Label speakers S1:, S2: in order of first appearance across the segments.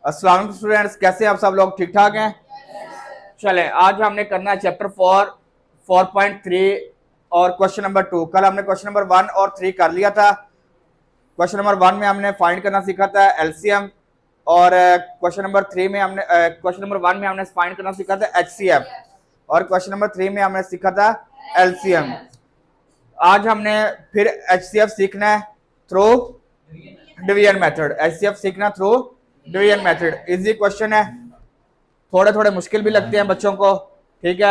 S1: अस्सलाम वालेकुम स्टूडेंट्स, कैसे हैं आप सब लोग? ठीक ठाक हैं? चलें, आज हमने करना है चैप्टर 4.3 और क्वेश्चन नंबर 2। कल हमने क्वेश्चन नंबर 1 और 3 कर लिया था। क्वेश्चन नंबर 1 में हमने फाइंड करना सीखा था एलसीएम, और क्वेश्चन नंबर 3 में हमने क्वेश्चन नंबर 1 में हमने फाइंड करना सीखा था एचसीएफ, और क्वेश्चन नंबर 3 में हमने सीखा था एलसीएम। आज हमने फिर एचसीएफ सीखना है थ्रू डिवीजन मेथड। एचसीएफ सीखना through division method. Easy question है, थोड़े थोड़े मुश्किल भी लगते हैं बच्चों को, ठीक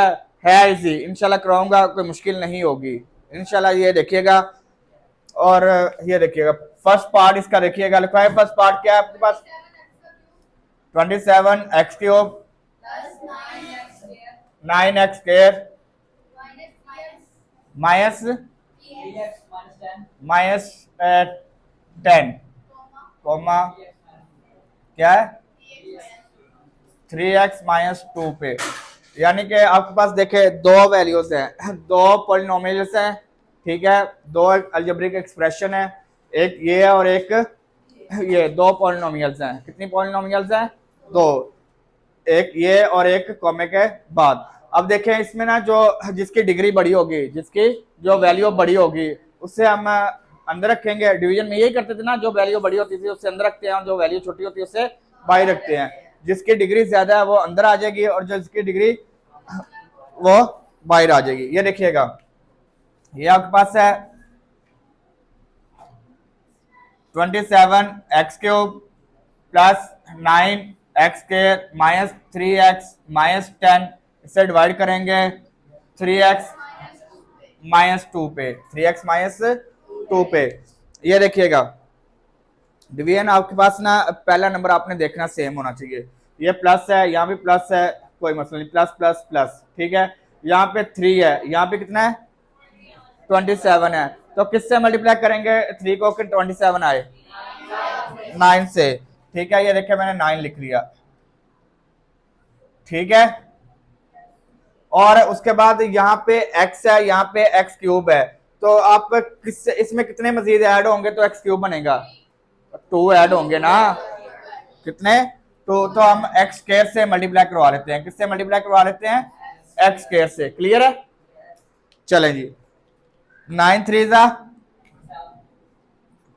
S1: है इजी। इंशाल्लाह कराऊंगा, कोई मुश्किल नहीं होगी इंशाल्लाह। ये देखिएगा, और ये देखिएगा फर्स्ट पार्ट इसका देखिएगा। लिखा है फर्स्ट पार्ट क्या है आपके पास? 27x³ 9x² माइनस 10 कॉमा क्या है 3x माइनस 2 पे। यानी कि आपके पास देखे दो वैल्यूज हैं, दो पॉलिनोमियल्स हैं, ठीक है, दो अलजेब्रिक एक्सप्रेशन है, एक ये है और एक ये। दो पॉलिनोमियल्स हैं। कितनी पॉलिनोमियल्स हैं? दो, एक ये और एक कॉमे के बाद। अब देखें इसमें ना, जो जिसकी डिग्री बड़ी होगी, जिसकी जो वैल्यू बड़ी होगी, उससे हम अंदर रखेंगे। डिवीजन में यही करते थे ना, जो वैल्यू बड़ी होती थी उससे अंदर रखते हैं, और जो वैल्यू छोटी होती है उससे बाहर रखते हैं। जिसकी डिग्री ज्यादा है वो अंदर आ जाएगी, और जिसकी डिग्री वो बाहर आ जाएगी। ये देखिएगा, ये आपके पास है 27x³ plus 9x² minus 3x minus 10। इससे डिवाइड करेंगे 3x माइनस 2 पे, 3x माइनस 2 पे। ये देखिएगा डिवीजन आपके पास ना, पहला नंबर आपने देखना सेम होना चाहिए। ये प्लस है, यहाँ भी प्लस है, कोई मसला नहीं, प्लस प्लस प्लस, ठीक है। यहाँ पे 3 है, यहाँ पे कितना है 27 है। तो किससे मल्टीप्लाई करेंगे 3 को कि 27 आए? 9 से, ठीक है। ये देखिए मैंने 9 लिख लिया, ठीक है। और उसके बाद यहाँ पे x है, यहाँ पे x³ है। तो आप किससे, इसमें कितने मजीद ऐड होंगे तो x³ बनेगा? 2 ऐड होंगे ना। कितने? तो हम x² से मल्टीप्लाई करवा लेते हैं। किससे मल्टीप्लाई करवा लेते हैं? x² से। क्लियर है? चलें जी, 9 3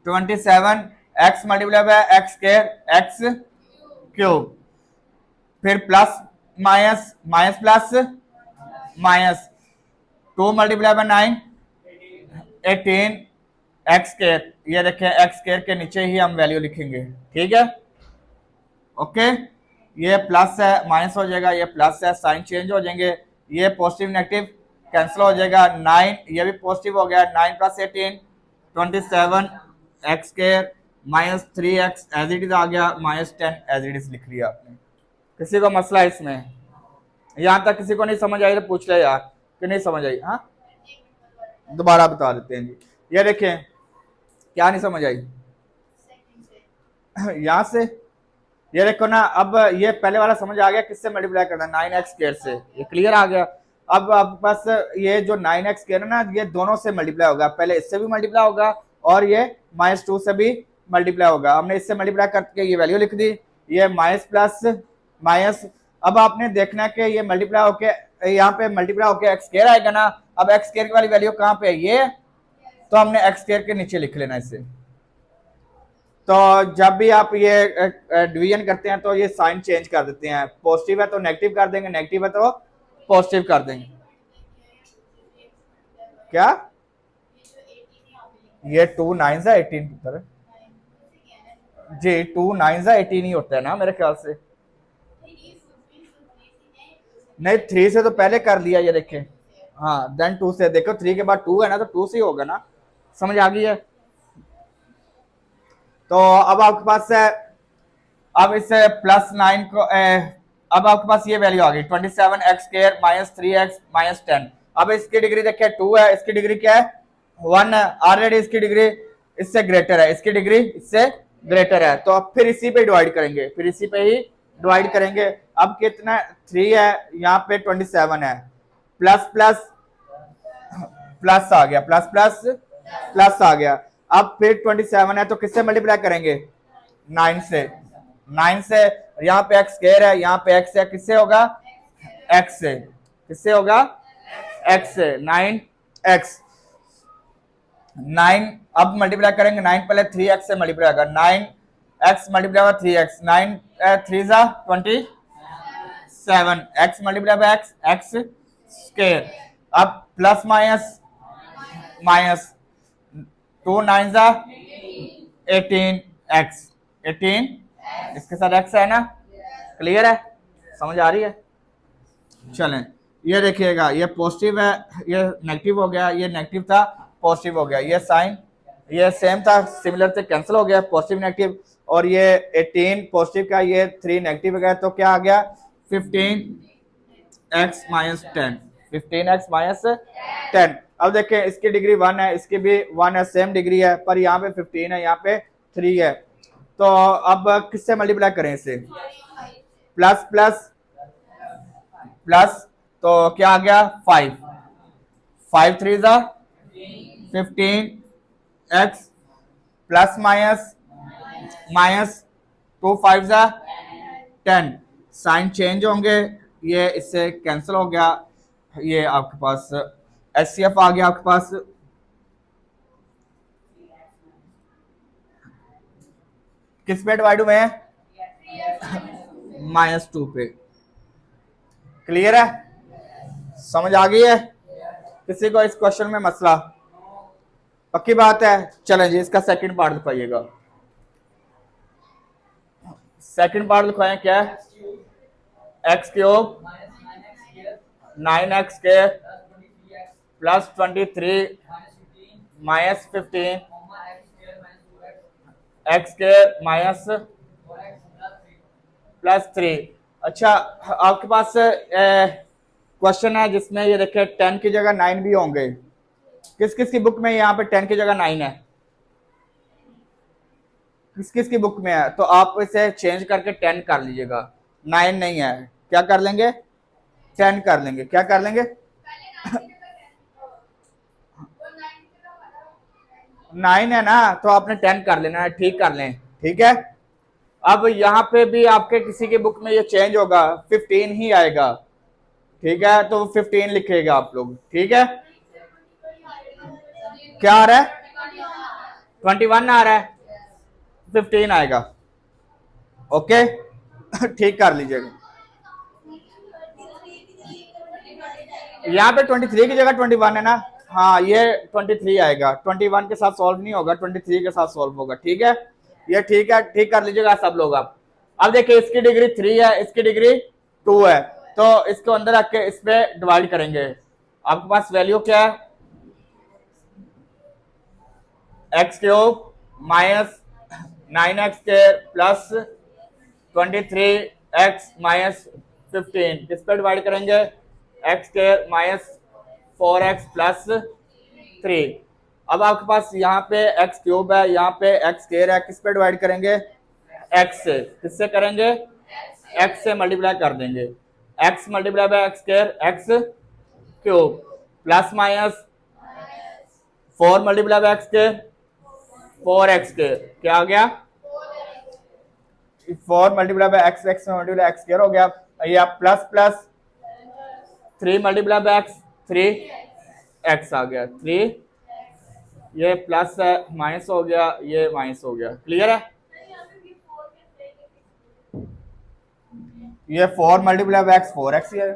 S1: 27, x multiply bye x² x³, फिर plus minus minus plus minus 2 multiply by 9 18 x²। ये देखें x² के नीचे ही हम वैल्यू लिखेंगे, ठीक है, ओके। ये प्लस है, माइनस हो जाएगा, ये प्लस है, साइन चेंज हो जाएंगे, ये पॉजिटिव नेगेटिव कैंसिल हो जाएगा। 9 ये भी पॉजिटिव हो गया, 9 plus 18 27 x² minus 3x as it is आ गया, माइनस 10 एज इट इज लिख लिया आपने। किसी को मसला है इसमें? यहाँ तक किसी को नहीं समझ आई तो पूछ ले यार कि नहीं समझ आई। हाँ, दोबारा बता देते हैं जी। ये देखें, क्या नहीं समझ आई यहाँ से? ये देखो ना, अब ये पहले वाला समझ आ गया, किससे मल्टीप्लाई करना? 9x² से। ये क्लियर आ गया। अब आपके पास ये जो 9x² है ना, ये दोनों से मल्टीप्लाई होगा। पहले इससे भी मल्टीप्लाई होगा और ये -2 से भी मल्टीप्लाई होगा। हमने इससे मल्टीप्लाई करके ये वैल्यू लिख दी, ये माइनस प्लस माइनस। अब आपने देखना कि ये मल्टीप्लाई होके यहाँ पे मल्टीप्लाई होके x² आएगा ना। अब x² वाली वैल्यू कहाँ पे है? ये। तो हमने x² के नीचे लिख लेना इसे। तो जब भी आप ये डिवीजन करते हैं तो ये साइन चेंज कर देते हैं, पॉजिटिव है तो नेगेटिव कर देंगे, नेगेटिव है तो पॉजिटिव कर देंगे। क्या ये 2 9 है 18 पर जी, 2 9 है 18 ही होता है ना मेरे ख्याल से। नहीं, 3 से तो पहले कर लिया, ये देखें। हाँ, देन 2 से। देखो 3 के बाद 2 है ना, तो 2 से ही होगा ना। समझ आ गई है? तो अब आपके पास है, अब इस प्लस 9 को अब आपके पास ये वैल्यू आ गई 27x² माइनस 3x माइनस 10। अब इसकी डिग्री देखिए 2 है, इसकी डिग्री क्या है? 1 है। ऑलरेडी इसकी डिग्री इससे ग्रेटर है, इसकी डिग्री इससे ग्रेटर है। तो अब फिर इसी पे डिवाइड करेंगे, फिर इसी पे ही डिवाइड करेंगे। अब कितना 3 है, यहाँ पे 27 है, प्लस प्लस प्लस आ गया, प्लस प्लस प्लस आ गया। अब फिर 27 है तो किससे मल्टीप्लाई करेंगे? 9 से। 9 से, यहाँ पे एक्स स्क्वायर है, यहाँ पे एक्स है, किससे होगा? एक्स से। किससे होगा? एक्स से। 9 एक्स, 9 अब मल्टीप्लाई करेंगे, 9 पहले 3x से मल्टीप्लाई होगा, 9 एक्स मल्टीप्लाई बाय 3x, 9 3 जा 27, x multiply bye x, x square. अब प्लस माइनस माइनस, 2 9 जा 18 एक्स, 18 इसके साथ एक्स है ना, क्लियर है, समझ आ रही है? चलें, ये देखिएगा, ये पॉजिटिव है, ये नेगेटिव हो गया, ये नेगेटिव था पॉजिटिव हो गया, ये साइन ये सेम था, सिमिलर से कैंसिल हो गया, पॉजिटिव नेगेटिव, और ये 18 पॉजिटिव का, ये 3 नेगेटिव हो गया, तो क्या आ गया? 15x minus 10, 15x minus 10। अब देखें, इसकी डिग्री 1 है, इसकी भी 1 है, सेम डिग्री है, पर यहाँ पे 15 है, यहाँ पे 3 है, तो अब किससे मल्टीप्लाई करें इसे? प्लस प्लस प्लस, तो क्या आ गया? 5, 5 3 जा 15x प्लस माइनस माइनस 2 5 जा 10, साइन चेंज होंगे, ये इससे कैंसिल हो गया, ये आपके पास HCF आ गया आपके पास। किस पे डिवाइड हुए हैं? -2 पे। क्लियर है, समझ आ गई है? किसी को इस क्वेश्चन में मसला? पक्की बात है। चलें जी, इसका सेकंड पार्ट दिखाइएगा। सेकंड पार्ट दिखाएं, क्या है? X cube 9x square plus 23 minus 15 x square minus plus 3। अच्छा, आपके पास क्वेश्चन है जिसमें ये देखे 10 की जगह 9 भी होंगे। किस किस की बुक में यहाँ पे 10 की जगह 9 है? किस किस की बुक में है? तो आप इसे चेंज करके 10 कर लीजिएगा, 9 नहीं है, क्या कर लेंगे? 10 कर लेंगे। क्या कर लेंगे? 9 है ना, तो आपने 10 कर लेना है, ठीक कर लें, ठीक है। अब यहाँ पे भी आपके किसी की बुक में ये चेंज होगा, 15 ही आएगा, ठीक है, तो 15 लिखेगा आप लोग, ठीक है। क्या आ रहा है? 21 आ रहा है, 15 आएगा, ओके। ठीक कर लीजिएगा। यहाँ पे 23 की जगह 21 है ना, हाँ, ये 23 आएगा, 21 के साथ सॉल्व नहीं होगा, 23 के साथ सॉल्व होगा, ठीक है। ये ठीक है, ठीक कर लीजिएगा सब लोग आप। अब देखिए, इसकी डिग्री 3 है, इसकी डिग्री 2 है, तो इसको अंदर रख के इस पे डिवाइड करेंगे। आपके पास वैल्यू क्या है? X cube minus 9x square plus 23x minus 15, किस पे डिवाइड करेंगे? X square minus 4x plus 3। अब आपके पास यहाँ पे एक्स क्यूब है, यहाँ पे एक्स स्क्वायर है, किस पे डिवाइड करेंगे? एक्स से। किससे करेंगे? एक्स से मल्टीप्लाई कर देंगे, x multiply bye x square x cube plus minus 4 multiply by x square 4x square, क्या आ गया? 4 multiply by x, x multiply x square हो गया, ये आप plus plus 3 multiply by x 3x आ गया, 3, ये प्लस है, माइनस हो गया, ये माइनस हो गया, क्लियर है। ये 4 मल्टीप्लाई बाय एक्स 4x है,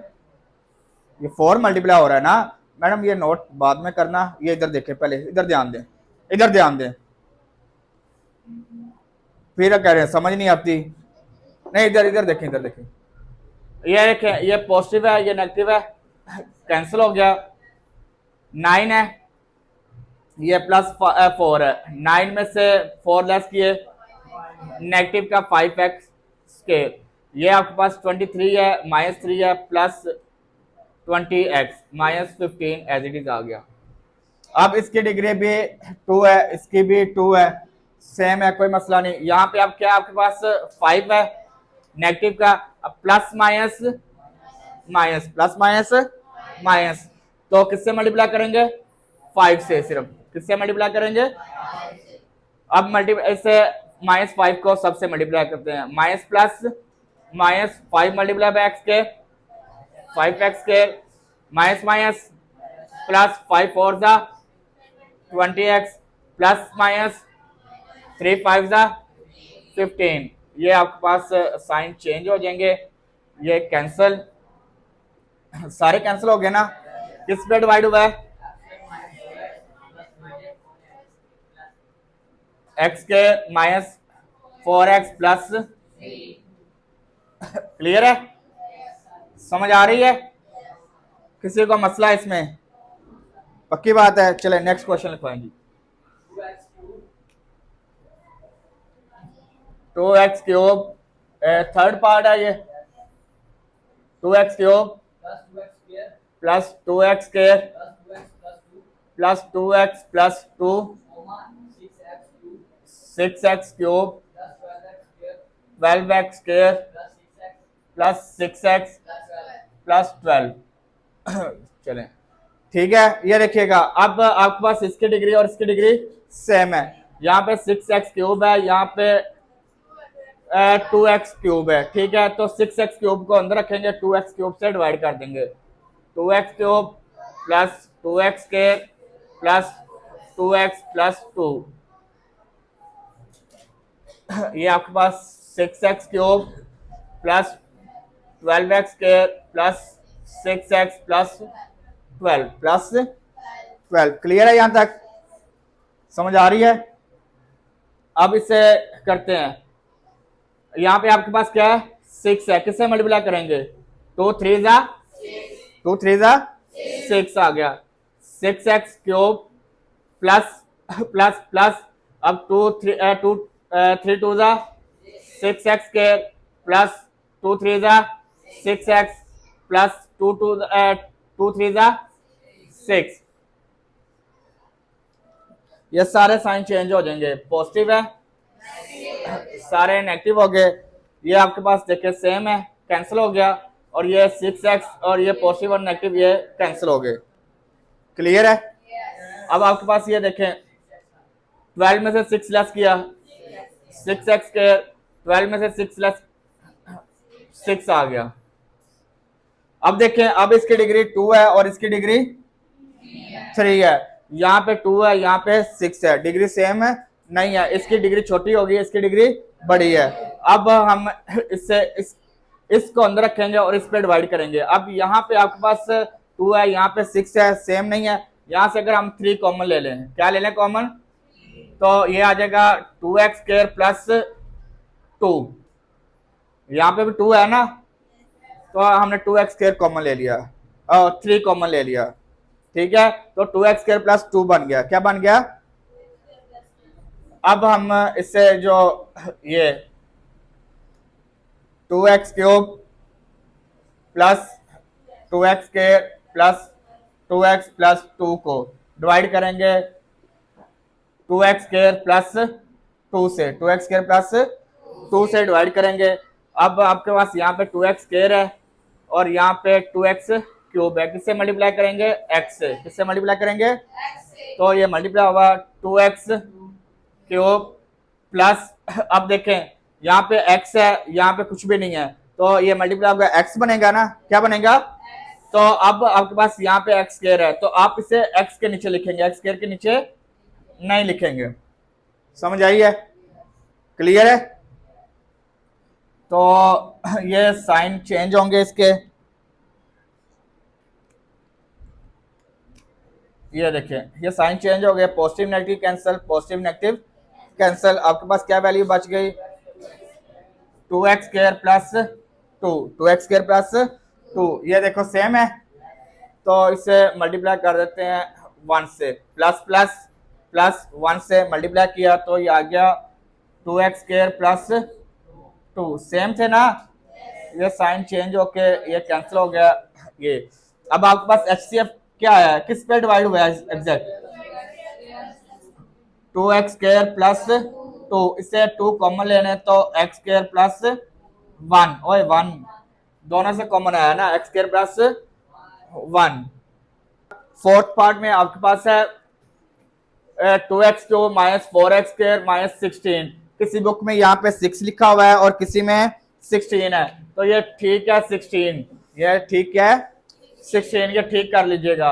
S1: ये 4 मल्टीप्लाई हो रहा है ना मैडम, ये नोट बाद में करना, ये इधर देखें, पहले इधर ध्यान दें, इधर ध्यान दें, फिर कह रहे हैं समझ नहीं आती, नहीं इधर इधर देखें, इधर देखें, ये देखें, ये पॉजिटिव है, ये नेगेटिव है, कैंसिल हो गया, 9 है, ये प्लस 4 है, 9 में से 4 लेस किए, नेगेटिव का 5x स्क्वायर, ये आपके पास 23 है, -3 है, plus 20x minus 15 as it is आ गया। अब इसकी डिग्री भी 2 है, इसकी भी 2 है, सेम है, कोई मसला नहीं। यहाँ पे अब क्या आपके पास 5 है नेगेटिव का, plus minus minus, plus minus minus, तो किससे मल्टीप्लाई करेंगे? 5 से, सिर्फ किससे मल्टीप्लाई करेंगे? अब मल्टीप्लाई इससे -5 को सबसे मल्टीप्लाई करते हैं, minus plus -5 multiply by x के 5x square minus minus plus 5 4 जा 20x प्लस माइनस 3 5 जा 15। ये आपके पास साइन चेंज हो जाएंगे, ये कैंसल, सारे कैंसिल हो गए ना। किस पे डिवाइड हुआ है? x के -4x प्लस, क्लियर है, समझ आ रही है? किसी को मसला इसमें? पक्की बात है। चले नेक्स्ट क्वेश्चन लिखवाएंगे। 2x क्यूब थर्ड पार्ट है ये, 2x cube plus 2x square plus 2x plus 2 6x cube 12x square plus 6x plus 12। चलें, ठीक है। ये देखिएगा, अब आपके पास इसकी डिग्री और इसकी डिग्री सेम है। यहाँ पे 6x क्यूब है, यहाँ पे 2x क्यूब है, ठीक है। तो 6x क्यूब को अंदर रखेंगे, 2x क्यूब से डिवाइड कर देंगे। 2x cube plus 2x square plus 2x plus 2, ये आपके पास 6x cube plus 12x square plus 6x plus 12 plus 12। Clear है? यहां तक समझ आ रही है? अब इसे करते हैं। यहां पे आपके पास क्या है? 6 है, किससे मल्टीप्लाई करेंगे? 2 3 जा 6 आ गया। 6x cube plus plus plus, अब 2 3 2 जा 6x स्क्वायर प्लस 2 3 जा 6x प्लस 2 3 जा 6। ये सारे साइन चेंज हो जाएंगे, पॉजिटिव है, सारे नेगेटिव हो गए। ये आपके पास देखिए सेम है, कैंसिल हो गया, और ये 6x और ये पॉजिटिव और नेगेटिव ये कैंसिल हो गए। क्लियर है? अब आपके पास ये देखें, 12 में से 6 लेस किया 6x के, 12 में से 6 लेस 6 आ गया। अब देखें, अब इसकी डिग्री 2 है और इसकी डिग्री 3 है। यहाँ पे 2 है, यहाँ पे 6 है, डिग्री सेम है नहीं है, इसकी डिग्री छोटी होगी, इसकी डिग्री बड़ी है। अब हम इससे इसको अंदर रखेंगे और इस पे डिवाइड करेंगे। अब यहाँ पे आपके पास 2 है, यहाँ पे 6 है, सेम नहीं है। यहाँ से अगर हम 3 कॉमन ले लें, क्या ले लें कॉमन? तो ये आ जाएगा 2x स्क्वायर प्लस 2, यहाँ पे भी 2 है ना, तो हमने 2x स्क्वायर कॉमन ले लिया और 3 कॉमन ले लिया, ठीक है। तो 2x स्क्वायर प्लस 2 बन गया। क्या बन गया? अब हम इससे जो ये 2x cube plus 2x square plus 2x plus 2 को डिवाइड करेंगे 2x स्क्वायर प्लस 2 से, 2x स्क्वायर प्लस 2 से डिवाइड करेंगे। अब आपके पास यहाँ पे 2x स्क्वायर है और यहाँ पे 2x क्यूब है, किससे मल्टीप्लाई करेंगे? x से। किससे मल्टीप्लाई करेंगे? तो ये मल्टीप्लाई होगा 2x क्यूब प्लस, अब देखें यहाँ पे x है, यहाँ पे कुछ भी नहीं है, तो ये मल्टीप्लाई होगा x बनेगा ना। क्या बनेगा? तो अब आपके पास यहाँ पे x स्क्वायर है, तो आप इसे x के नीचे लिखेंगे, x स्क्वायर के नीचे नहीं लिखेंगे। समझ आई है? क्लियर है? तो ये साइन चेंज होंगे इसके। ये देखिए, ये साइन चेंज हो गया, positive negative cancel, positive negative cancel. आपके पास क्या वैल्यू बच गई? 2x square plus 2, 2x square plus 2, ये देखो सेम है, तो इसे मल्टीप्लाई कर देते हैं 1 से, प्लस प्लस प्लस 1 से मल्टीप्लाई किया तो ये आ गया 2x स्क्वायर प्लस 2, सेम थे ना। ये साइन चेंज होके ये कैंसिल हो गया ये। अब आपके पास HCF क्या है, किस पे डिवाइड हुआ है एग्जैक्ट? 2x स्क्वायर प्लस 2, इससे 2 कॉमन लेने तो x स्क्वायर प्लस 1, ओए 1 दोनों से कॉमन आया ना, x square plus 1। Fourth part में आपके पास है 2x cube minus 4x square minus 16, किसी बुक में यहाँ पे 6 लिखा हुआ है और किसी में 16 है, तो ये ठीक है 16, ये ठीक है 16, ये ठीक कर लीजिएगा।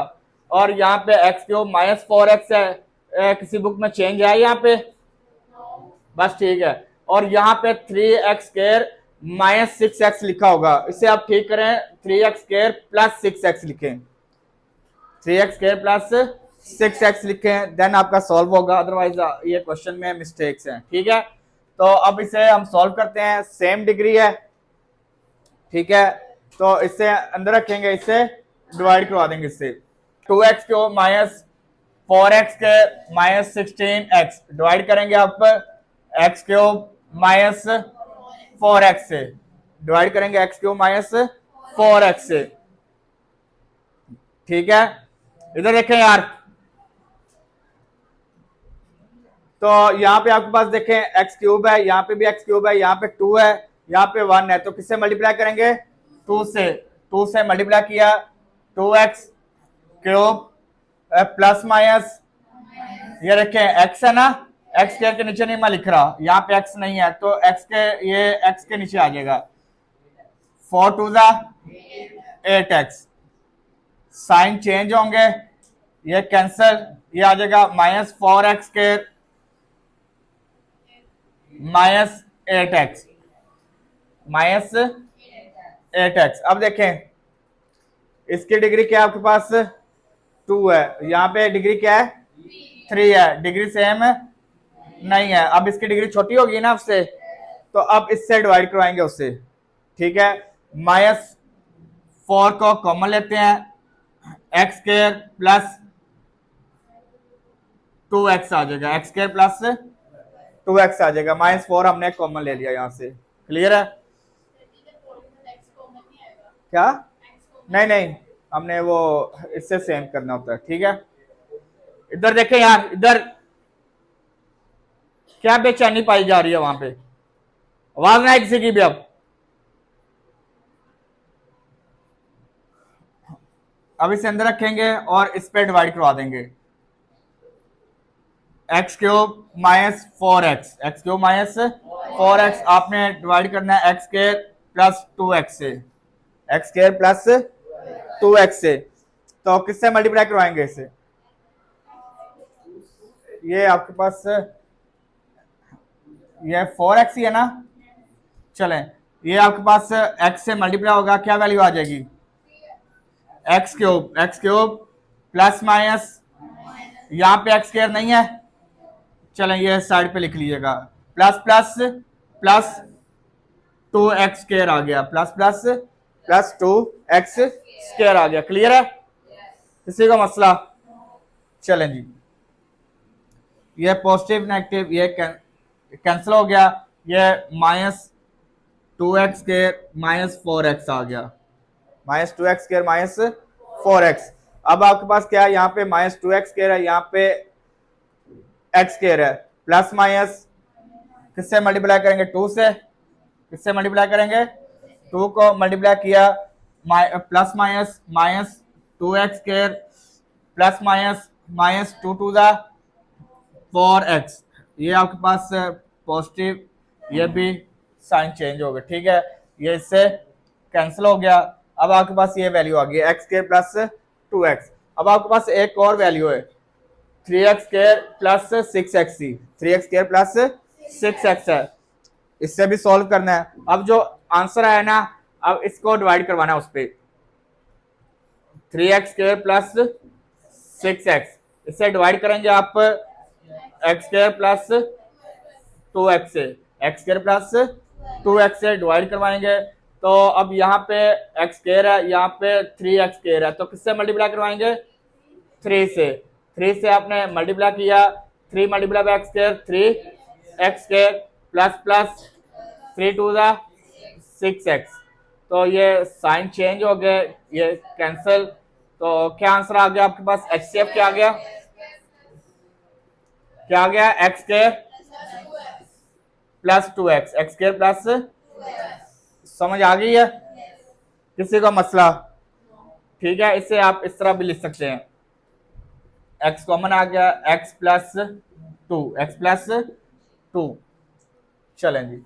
S1: और यहाँ पे एक्स क्यूब माइनस 4x है, किसी बुक में चेंज है यहाँ पे? बस ठीक है। और यहाँ पे 3x² माइनस 6x लिखा होगा, इसे आप ठीक करें, 3x² प्लस 6x लिखें, 3x² प्लस 6x लिखें, देन आपका सॉल्व होगा, अदरवाइज ये क्वेश्चन में मिस्टेक्स हैं। ठीक है, तो अब इसे हम सॉल्व करते हैं, सेम डिग्री है, ठीक है, तो इसे अंदर रखेंगे, इसे डिवाइड करवा देंगे इससे, 2x क्यूब माइनस 4x के माइनस 16x डिवाइड करेंगे आप x क्यूब माइनस 4x से, डिवाइड करेंगे x क्यूब माइनस 4x से। ठीक है, इधर देखें यार, तो यहाँ पे आपके पास देखें x क्यूब है, यहाँ पे भी x क्यूब है, यहाँ पे 2 है, यहाँ पे 1 है, तो किससे मल्टीप्लाई करेंगे? 2 से, 2 से मल्टीप्लाई किया, 2x क्यूब प्लस माइनस, ये रखें x है ना, x के नीचे नहीं मैं लिख रहा, यहाँ पे x नहीं है, तो x के, ये x के नीचे आ जाएगा, 4 2 8x, साइन चेंज होंगे, ये कैंसल, ये आ जाएगा माइनस 4x के माइनस 8x, माइनस 8x। अब देखें इसकी डिग्री क्या है आपके पास? 2 है, यहाँ पे डिग्री क्या है? 3 है, डिग्री सेम नहीं है, अब इसकी डिग्री छोटी होगी ना उससे, तो अब इससे डिवाइड करवाएंगे उससे। ठीक है, माइनस 4 को कॉमन लेते हैं, x² प्लस 2x आ जाएगा, x² प्लस 2x आ जाएगा, माइनस 4 हमने कॉमन ले लिया यहाँ से। क्लियर है? क्या? नहीं नहीं, हमने वो इससे सेम करना होता है। ठीक है, इधर देखें यार, इधर क्या बेचैनी पाई जा रही है वहां पे? आवाज ना किसी की भी। अब इसे अंदर रखेंगे और इस पे डिवाइड करवा देंगे, x cube minus 4x, x cube minus 4x आपने डिवाइड करना है x² प्लस 2x से, x² प्लस 2x से, तो किससे मल्टीप्लाई करवाएंगे इसे? ये आपके पास ये 4x ही है ना, चलें, ये आपके पास x से मल्टीप्लाई होगा, क्या वैल्यू आ जाएगी? एक्स क्यूब प्लस माइनस, यहाँ पे x² नहीं है, चलें ये साइड पे लिख लीजिएगा, प्लस प्लस प्लस 2x² आ गया, प्लस प्लस प्लस 2x² आ गया। क्लियर है? किसी का मसला? चलें जी, ये पॉजिटिव नेगेटिव ये कैंसिल हो गया, ये माइनस 2x² माइनस 4x आ गया, माइनस 2x² माइनस 4x। अब आपके पास क्या है? यहाँ पे माइनस 2x² है, यहाँ पे x² है, प्लस माइनस किससे मल्टीप्लाई करेंगे? 2 से, किससे मल्टीप्लाई करेंगे? 2 को मल्टीप्लाई किया, plus minus minus 2x² plus minus minus 2 2 4x, ये आपके पास पॉजिटिव, ये भी साइन चेंज हो गया। ठीक है, ये इससे कैंसिल हो गया, अब आपके पास ये वैल्यू आ गई x² प्लस 2x। अब आपके पास एक और वैल्यू है 3x² plus 6x, 3x² plus 6x है, इससे भी सॉल्व करना है। अब जो आंसर आया ना, अब इसको डिवाइड करवाना है उस पर, 3x² प्लस 6x, इससे डिवाइड करेंगे आप x² प्लस 2x से, x² प्लस 2x से डिवाइड करवाएंगे, तो अब यहाँ पे x² है, यहाँ पे 3x² है, तो किससे मल्टीप्लाई करवाएंगे? 3 से, 3 से आपने मल्टीप्लाई किया, 3 multiply by x², 3x² plus plus 3 2 6x, तो ये साइन चेंज हो गए, ये कैंसिल, तो क्या आंसर आ गया आपके पास? HCF क्या आ गया? क्या आ गया? x² plus 2x, x² plus, समझ आ गई है? किसी का मसला? ठीक है, इसे आप इस तरह भी लिख सकते हैं, x कॉमन आ गया, x प्लस 2, x प्लस 2, चलें जी,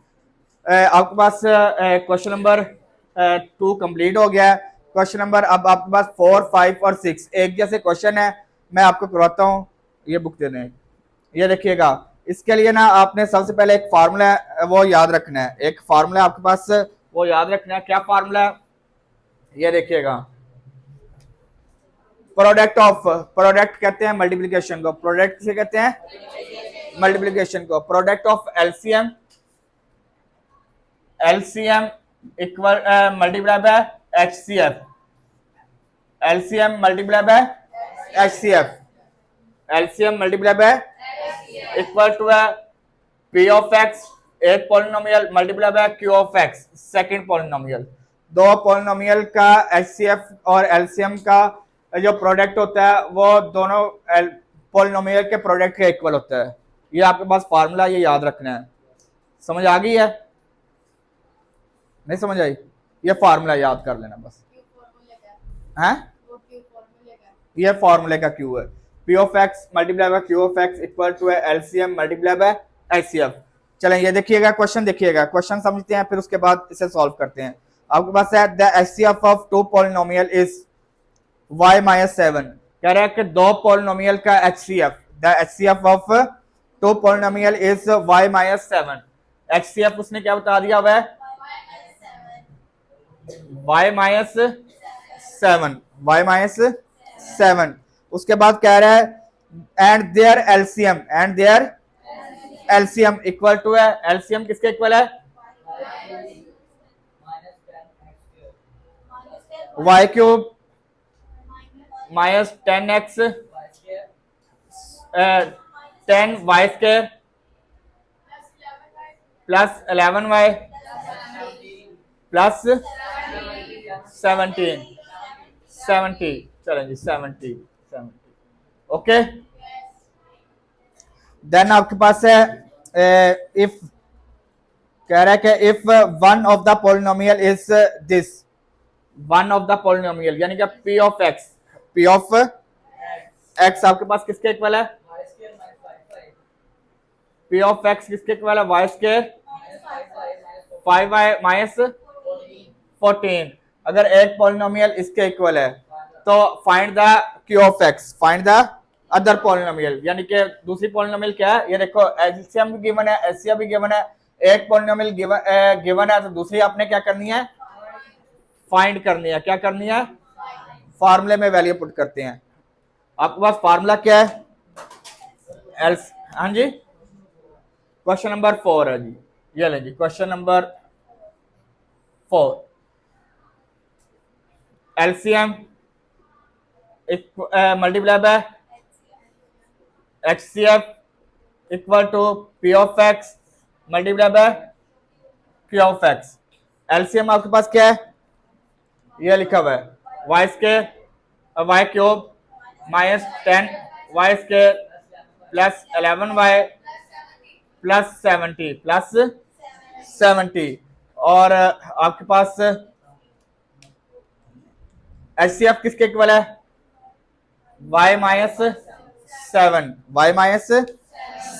S1: आपके पास क्वेश्चन नंबर 2 कंप्लीट हो गया है। क्वेश्चन नंबर अब आपके पास 4, 5 और 6 एक जैसे क्वेश्चन है, मैं आपको करवाता हूँ। ये बुक दे दें, ये देखिएगा। इसके लिए ना आपने सबसे पहले एक फार्मूला वो याद रखना है, एक फार्मूला आपके पास वो याद रखना है। क्या फार्मूला है? ये देखिएगा, प्रोडक्ट कहते हैं मल्टीप्लिकेशन को, प्रोडक्ट से कहते हैं मल्टीप्लिकेशन को। Product of LCM, LCM equal multiply by HCF, LCM multiply by HCF, LCM multiply by equal to है पी ऑफ एक्स एक polynomial multiply by Q of X second polynomial. दो polynomial का HCF और LCM का जो product होता है वो दोनों पॉलिनोमियल के प्रोडक्ट के इक्वल होता है। ये आपके पास फार्मूला, ये याद रखना है। समझ आ गई है? नहीं समझ आई? ये फार्मूला याद कर लेना बस। हैं? ये फार्मूले का क्यू है, P of X multiply by Q of X equal to है एलसीएम मल्टीप्लाई बाय एचसीएफ। चलें ये देखिएगा, क्वेश्चन देखिएगा, क्वेश्चन समझते हैं फिर उसके बाद इसे सॉल्व करते हैं। आपके पास है the HCF of two polynomial is y minus 7। कह रहा है कि दो पॉलिनोमियल का HCF, the HCF of two polynomial is y minus 7। HCF उसने क्या बता दिया हुआ है? y minus 7, y minus 7। उसके बाद कह रहा है and their LCM, and their LCM equal to है, एलसीएम किसके इक्वल है? y cube minus 10x 10y square plus 11y plus 17 70। चलें जी 70 ओके। देन आपके पास है इफ, कह रहा है कि if one of the polynomial is this, one of the polynomial यानी कि P of X, P of X आपके पास किसके इक्वल है? पी ऑफ एक्स किसके इक्वल है? Y square 5y minus 14। अगर एक पॉलिनोमियल इसके इक्वल है तो find the Q of X, find the other polynomial, यानी कि दूसरी पॉलिनोमियल क्या है? ये देखो एलसीएम भी गिवन है, एचसीएफ भी गिवन है, एक पॉलिनोमियल गिवन है तो दूसरी आपने क्या करनी है? फाइंड करनी है। क्या करनी है? फार्मूले में वैल्यू पुट करते हैं। आपके पास फार्मूला क्या है? एल्स, हाँ जी, क्वेश्चन नंबर 4 है जी। ये लें जी question number 4, LCM multiply by HCF equal to P of X multiply by Q of X. LCM आपके पास क्या है? ये लिखा हुआ है Y square Y cube minus 10y square plus 11y plus 70 और आपके पास एचसीएफ किसके इक्वल है? y minus 7, y minus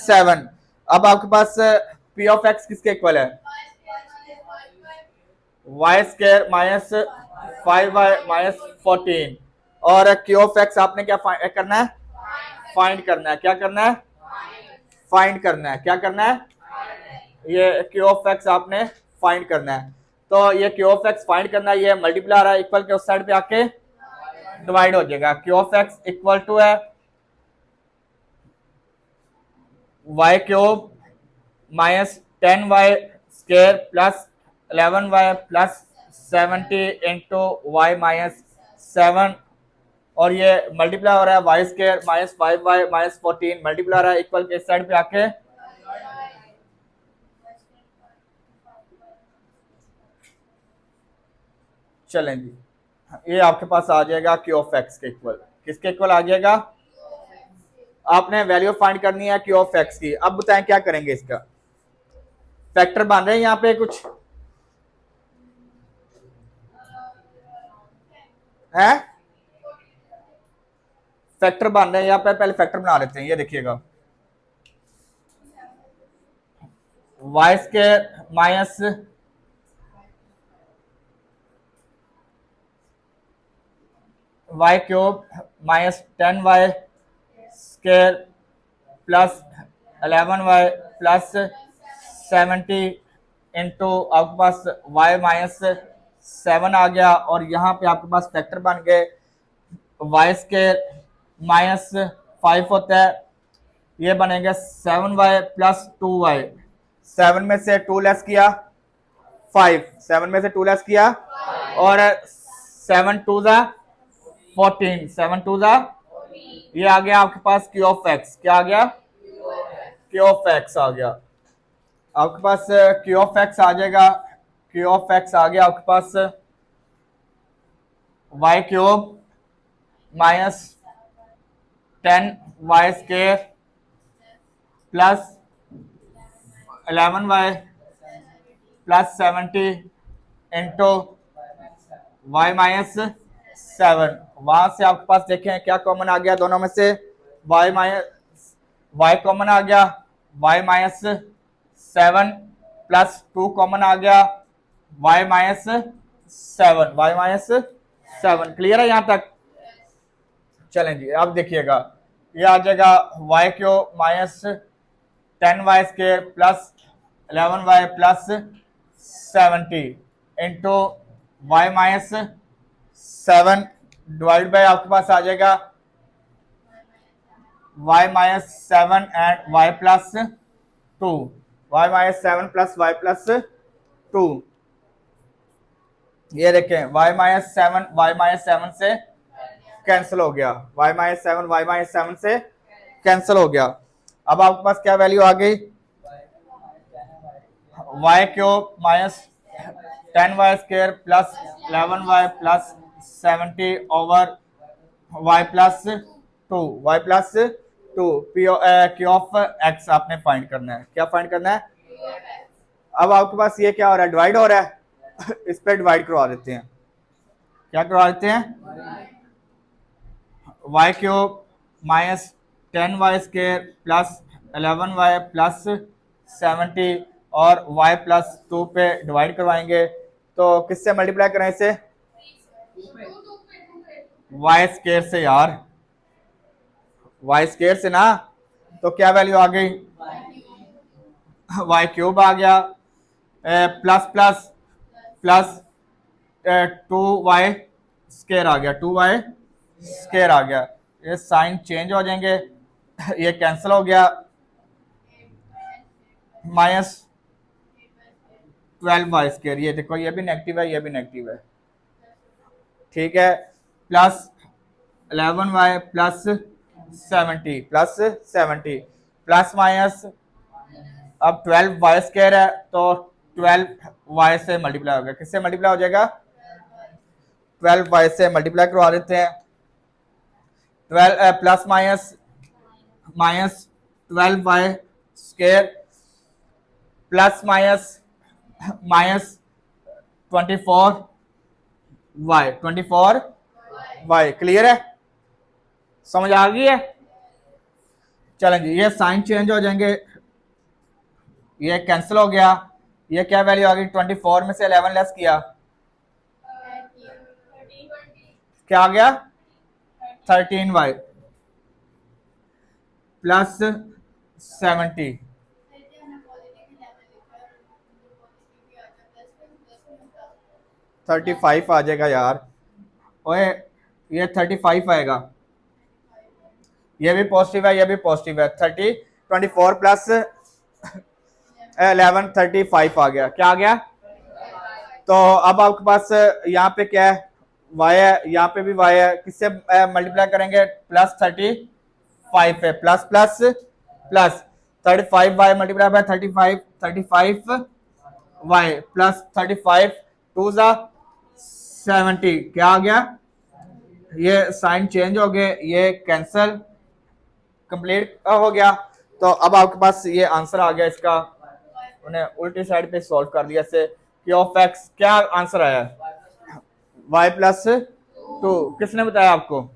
S1: 7। अब आपके पास पी ऑफ एक्स किसके इक्वल है? y square minus 5y minus 14 और क्यू ऑफ एक्स आपने क्या करना है? फाइंड करना है। क्या करना है? फाइंड करना है। क्या करना है? ये क्यू ऑफ एक्स आपने फाइंड करना है। तो ये क्यू ऑफ एक्स फाइंड करना है, ये मल्टीप्लाई आ रहा है, इक्वल के उस साइड पे आके डिवाइड हो जाएगा। Q of X equal to है Y cube minus 10y square plus 11y plus 70 into Y minus 7 और ये मल्टीप्लाई हो रहा है Y square minus 5y minus 14 multiply हो रहा है, इक्वल के इस साइड पे आके चलें जी, ये आपके पास आ जाएगा क्यू ऑफ एक्स के इक्वल। किसके इक्वल आ जाएगा? आपने वैल्यू फाइंड करनी है क्यू ऑफ एक्स की। अब बताएं क्या करेंगे? इसका फैक्टर बन रहे हैं यहाँ पे कुछ है, फैक्टर बन रहे हैं यहाँ पे, पहले फैक्टर बना लेते हैं। ये देखिएगा Y square minus Y cube minus 10y square plus 11y plus 70 into आपके पास y माइनस 7 आ गया, और यहाँ पे आपके पास फैक्टर बन गए वाई स्केयर माइनस 5 होता है, ये बनेगा 7y प्लस 2y। 7 में से 2 लेस किया 5, 7 में से 2 लेस किया और 7 2 जा 14, 7 2 जा, ये आ गया आपके पास क्यू ऑफ एक्स। क्या आ गया? क्यू ऑफ एक्स आ गया आपके पास। क्यू ऑफ एक्स आ जाएगा, क्यू ऑफ एक्स आ गया आपके पास Y cube minus 10y square plus 11y plus 70 into y minus 7। वहां से आपके पास देखें क्या कॉमन आ गया दोनों में से, y माइनस y कॉमन आ गया, y माइनस 7 प्लस 2 कॉमन आ गया, y minus 7, y minus 7। Clear है यहाँ तक? चलें जी, अब देखिएगा ये आ जाएगा y cube minus 10y square plus 11y plus 70 into y minus 7 divide by आपके पास आ जाएगा y minus 7 and y plus 2, y minus 7 plus y plus 2। ये देखें y माइनस 7 से कैंसिल हो गया, y माइनस 7 से कैंसिल हो गया। अब आपके पास क्या वैल्यू आ गई, y cube minus 10y square plus 11y plus 70 over y plus 2, y plus 2। Q of X आपने फाइंड करना है। क्या फाइंड करना है? अब आपके पास ये क्या हो रहा है, डिवाइड हो रहा है इस पे डिवाइड करवा देते हैं। क्या करवा देते हैं? y cube minus 10y square plus 11y plus 70 और y प्लस 2 पे डिवाइड करवाएंगे, तो किससे मल्टीप्लाई करें इसे? y स्केयर से यार, y स्केयर से ना, तो क्या वैल्यू आ गई? y क्यूब आ गया plus plus plus 2y square आ गया, 2y स्केयर आ गया। ये साइन चेंज हो जाएंगे, ये कैंसिल हो गया, माइनस 12y स्केयर। ये देखो ये भी नेगेटिव है, ये भी नेगेटिव है, ठीक है, plus 11y plus 70 plus minus, अब 12y स्केयर है तो 12y से मल्टीप्लाई हो गया। किससे मल्टीप्लाई हो जाएगा? 12y से मल्टीप्लाई करवा देते हैं। 12 plus minus 12y square plus minus 24y। Clear है? समझ आ गई है? चलें जी, ये साइन चेंज हो जाएंगे, ये कैंसिल हो गया। ये क्या वैल्यू आ गई? 24 में से 11 लेस किया, क्या आ गया? 13y plus 70। थर्टी 35 आ जाएगा यार, ओए ये 35 आएगा, ये भी पॉजिटिव है, ये भी पॉजिटिव है। 24 प्लस 11 35 आ गया। क्या आ गया? तो अब आपके पास यहाँ पे क्या है? y है, यहाँ पे भी y है, किससे मल्टीप्लाई करेंगे? प्लस 35 है, plus plus plus 35y multiply by 35y plus 35 2 जा 70। क्या आ गया? ये साइन चेंज हो गए, ये कैंसल कंप्लीट हो गया। तो अब आपके पास ये आंसर आ गया इसका, उन्हें उल्टी साइड पे सॉल्व कर दिया से क्यू ऑफ एक्स। क्या आंसर आया? y plus 2। किसने बताया आपको?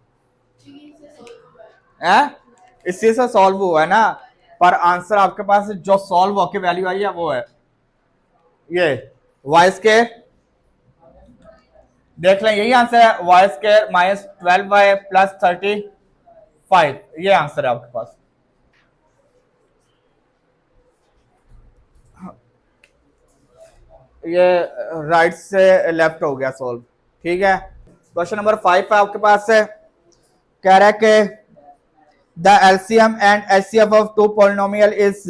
S1: इसी से सॉल्व हुआ है ना, पर आंसर आपके पास जो सॉल्व होके वैल्यू आई है वो है ये वाई स्केयर। देख लें यही आंसर है, Y square minus 12y plus 35, ये आंसर है आपके पास। ये राइट से लेफ्ट हो गया सॉल्व, ठीक है। क्वेश्चन नंबर 5 है आपके पास है, कह रहा है कि the LCM and HCF of two polynomial is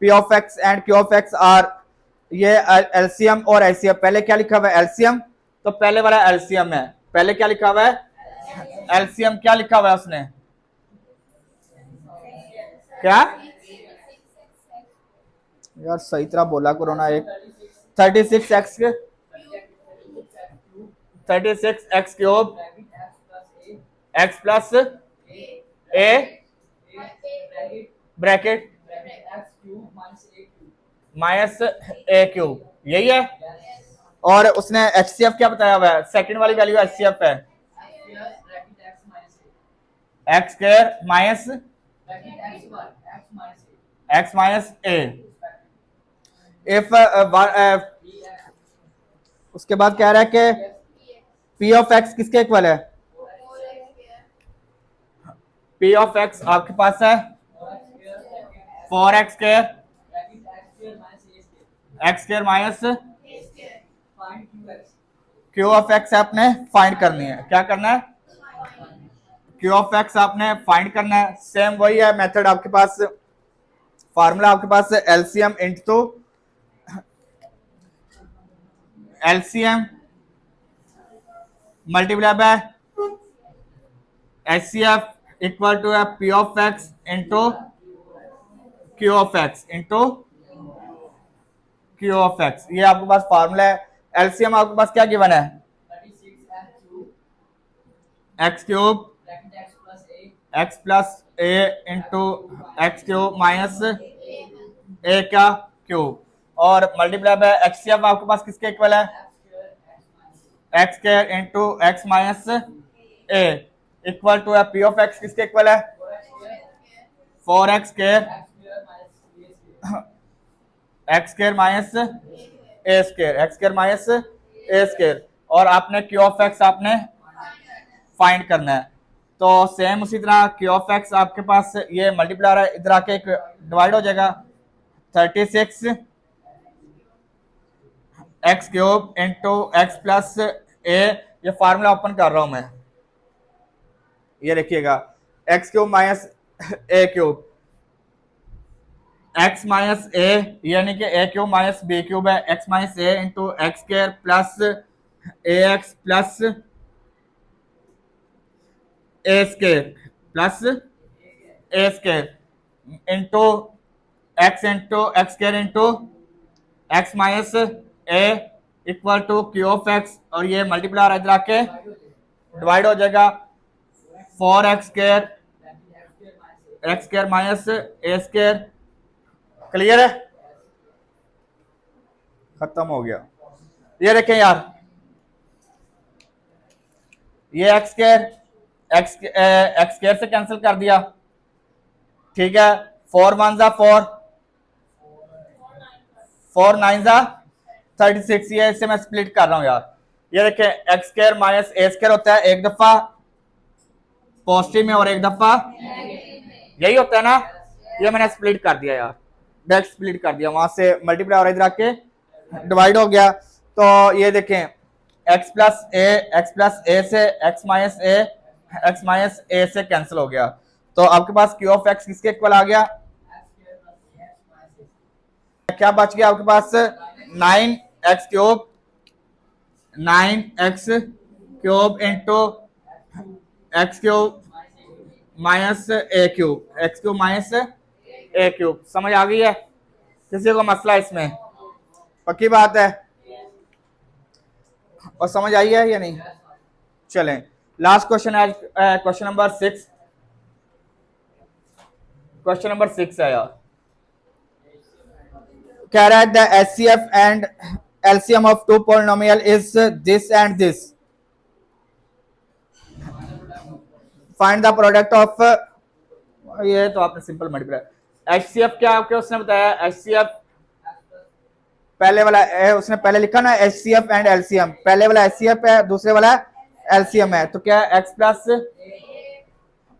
S1: P of X and Q of X are. ये एलसीएम और एचसीएफ, पहले क्या लिखा हुआ है एलसीएम, तो पहले वाला एलसीएम है, पहले क्या लिखा हुआ है एलसीएम, क्या लिखा हुआ है उसने, क्या यार सही तरह बोला करो ना, एक 36x cube x plus A bracket minus a cube, यही है। और उसने एचसीएफ क्या बताया हुआ है, सेकंड वाली वैल्यू एचसीएफ है X square minus x minus A. If उसके बाद कह रहा है कि पी ऑफ एक्स किसके इक्वल है, पी ऑफ एक्स आपके पास है 4x square x square minus Q of X आपने फाइंड करनी है, क्या करना है क्यू ऑफ एक्स आपने फाइंड करना है। सेम वही है मेथड आपके पास, फार्मूला आपके पास है LCM into LCM multiply by HCF equal to है P of X into Q of X into Q of X, ये आपके पास फार्मूला है। एलसीएम आपके पास क्या गिवन है एक्स क्यूब एक्स प्लस ए इंटू एक्स क्यूब माइनस ए का क्यूब, और मल्टीप्लाई बाय एचसीएफ आपके पास किसके इक्वल है X square into x minus A equal to है पी ऑफ एक्स किसके इक्वल है 4x square x square minus ए स्क्वायर, एक्स स्क्वायर माइनस ए square, और आपने क्यू ऑफ एक्स आपने फाइंड करना है। तो सेम उसी तरह क्यू ऑफ एक्स आपके पास ये मल्टीप्लाई रहा है, इधर आके एक डिवाइड हो जाएगा 36 x cube into x plus a, ये फार्मूला ओपन कर रहा हूं मैं, ये देखिएगा x cube minus a cube x minus a यानी कि a cube minus b cube है, x minus a into x square plus a x plus a square plus a square into x square into x minus A equal to q of x, और ये multiply इधर आके divide हो जाएगा 4x square x square minus ए square. Clear है, खत्म हो गया। ये देखें यार, ये एक्स स्क्वायर से कैंसिल कर दिया, ठीक है, 4 1 जा 4 4 9 जा 36, ये इससे मैं स्प्लिट कर रहा हूं यार। ये देखें एक्स स्क्वायर माइनस ए स्क्वायर होता है एक दफा पॉजिटिव में और एक दफा यही होता है ना, ये मैंने स्प्लिट कर दिया यार, डायरेक्ट स्प्लिट कर दिया, वहां से मल्टीप्लाई और इधर आके डिवाइड हो गया। तो ये देखें एक्स प्लस ए से एक्स माइनस ए से कैंसिल हो गया, तो आपके पास क्यू ऑफ एक्स किसके इक्वल आ गया, क्या बच गया आपके पास 9x cube into x cube minus a cube, समझ आ गई है किसी को मसला इसमें, पक्की बात है, और समझ आई है या नहीं। चलें लास्ट क्वेश्चन है, क्वेश्चन नंबर 6, क्वेश्चन नंबर 6 है यार, कह रहा है the HCF and LCM of two polynomial is this and this, find the product of, ये तो आपने सिंपल मल्टीप्लाई, HCF क्या आपके उसने बताया, HCF पहले वाला उसने पहले लिखा ना HCF एंड LCM, पहले वाला HCF है, दूसरे वाला LCM है, तो क्या है x प्लस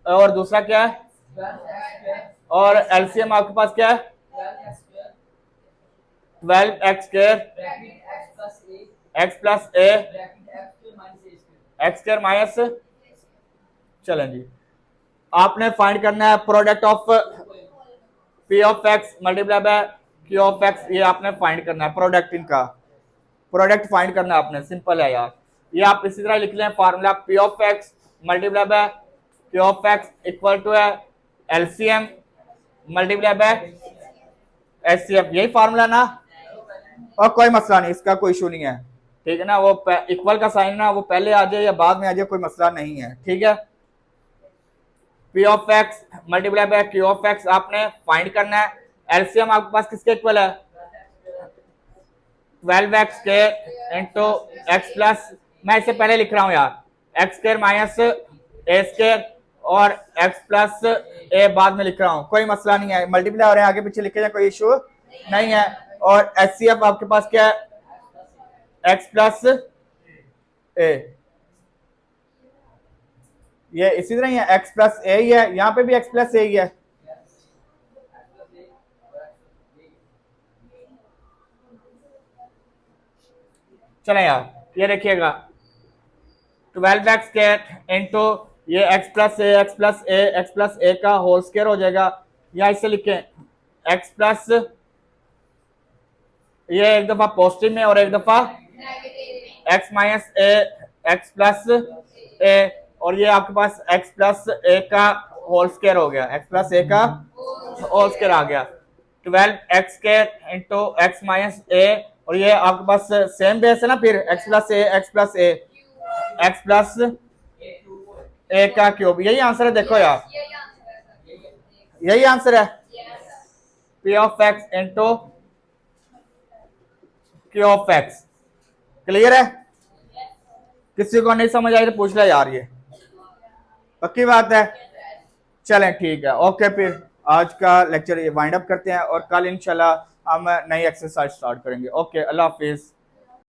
S1: और दूसरा क्या है, और LCM आपके पास क्या है 12x square x plus a x square minus, चलें जी आपने फाइंड करना है product of p of x multiply by q of x, ये आपने फाइंड करना है प्रोडक्ट, इनका प्रोडक्ट फाइंड करना है आपने, सिंपल है यार। ये आप इसी तरह लिख लें formula p of x multiply by q of x equal to है LCM मल्टीप्लाई बाय HCF, यही फार्मूला ना, और कोई मसला नहीं, इसका कोई इशू नहीं है, ठीक है ना। वो इक्वल का साइन ना वो पहले आ जाए या बाद में आ जाए, कोई मसला नहीं है, ठीक है। p of x multiply by q of x आपने फाइंड करना है। LCM आपके पास किसके इक्वल है 12x square into x plus, मैं इससे पहले लिख रहा हूं यार x square minus a square और x प्लस a बाद में लिख रहा हूं, कोई मसला नहीं है, मल्टीप्लाई हो रहे हैं आगे पीछे लिखे जाए, कोई इशू नहीं है। और HCF आपके पास क्या है x प्लस a, ये इसी तरह ही है x प्लस a ही है, यहाँ पे भी x प्लस a ही है, चले यार ये देखिएगा 12x स्क्वायर इंटू ये x प्लस a का होल स्क्वायर हो जाएगा, या इससे लिखें x प्लस, ये एक दफा पॉजिटिव में और एक दफा x minus a x plus a, और ये आपके पास x प्लस a का होल स्क्वायर हो गया, x प्लस a का होल स्क्वायर आ गया 12x square into x minus a, और ये आपके पास सेम बेस है ना, फिर x प्लस a का क्यूब, यही आंसर है, देखो यार यही आंसर है p of x into q of x, clear है। किसी को नहीं समझ आई तो पूछ ले यार, ये पक्की बात है। चलें ठीक है, ओके, फिर आज का लेक्चर ये वाइंड अप करते हैं और कल इंशाल्लाह हम नई एक्सरसाइज स्टार्ट करेंगे। ओके, अल्लाह हाफिज।